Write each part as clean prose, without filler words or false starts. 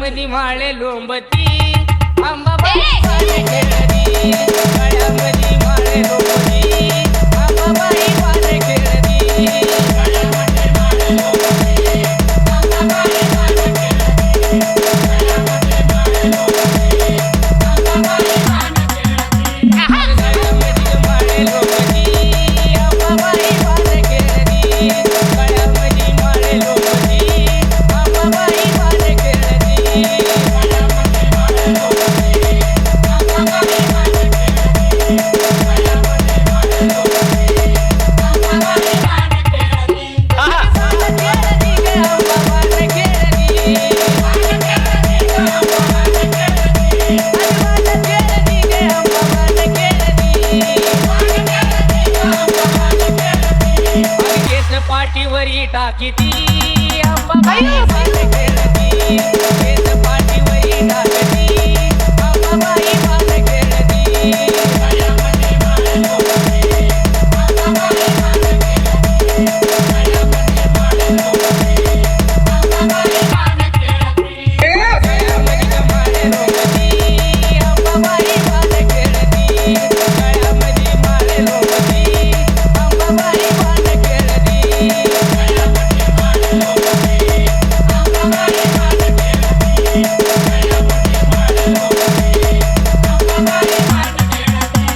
गळ्यामध्ये माळे लोंबती अंबाबाई पाने खेळती गळ्यामध्ये माळे लोंबती अंबाबाई पाने खेळती गळ्यामध्ये माळे लोंबती अंबाबाई पाने खेळती गळ्यामध्ये माळे लोंबती अंबाबाई पाने खेळती गळ्यामध्ये माळे लोंबती अंबाबाई पाने खेळती गळ्यामध्ये माळे लोंबती अंबाबाई पाने खेळती गळ्यामध्ये माळे लोंबती अंबाबाई पाने खेळती गळ्यामध्ये माळे लोंबती अंबाबाई पाने खेळती आहा. पाने खेळती ग अंबाबाई खेळती पाने खेळती ग अंबाबाई खेळती पाने खेळती ग अंबाबाई खेळती पाने खेळती ग अंबाबाई खेळती केस पाठीवरी टाकीती अंबाबाई पाने खेळती केस पाठीवरी टाकीती अंबाबाई पाने खेळती गळ्यामध्ये माळे लोंबती अंबाबाई पाने खेळती गळ्यामध्ये माळे लोंबती अंबाबाई पाने खेळती गळ्यामध्ये माळे लोंबती अंबाबाई पाने खेळती गळ्यामध्ये माळे लोंबती अंबाबाई पाने खेळती गळ्यामध्ये माळे लोंबती अंबाबाई पाने खेळती गळ्यामध्ये माळे लोंबती अंबाबाई पाने खेळती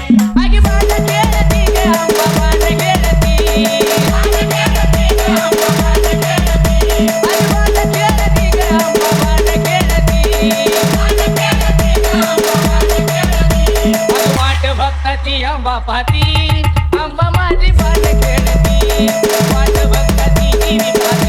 आगी पाने खेळती ग अंबाबाई खेळती पाने खेळती ग अंबाबाई खेळती आगी पाने खेळती ग अंबाबाई खेळती पाने खेळती ग अंबाबाई खेळती वाट भक्ताची अंबा पाहती अंबा माझी पाने खेळती वाट भक्ताची देवी पाहती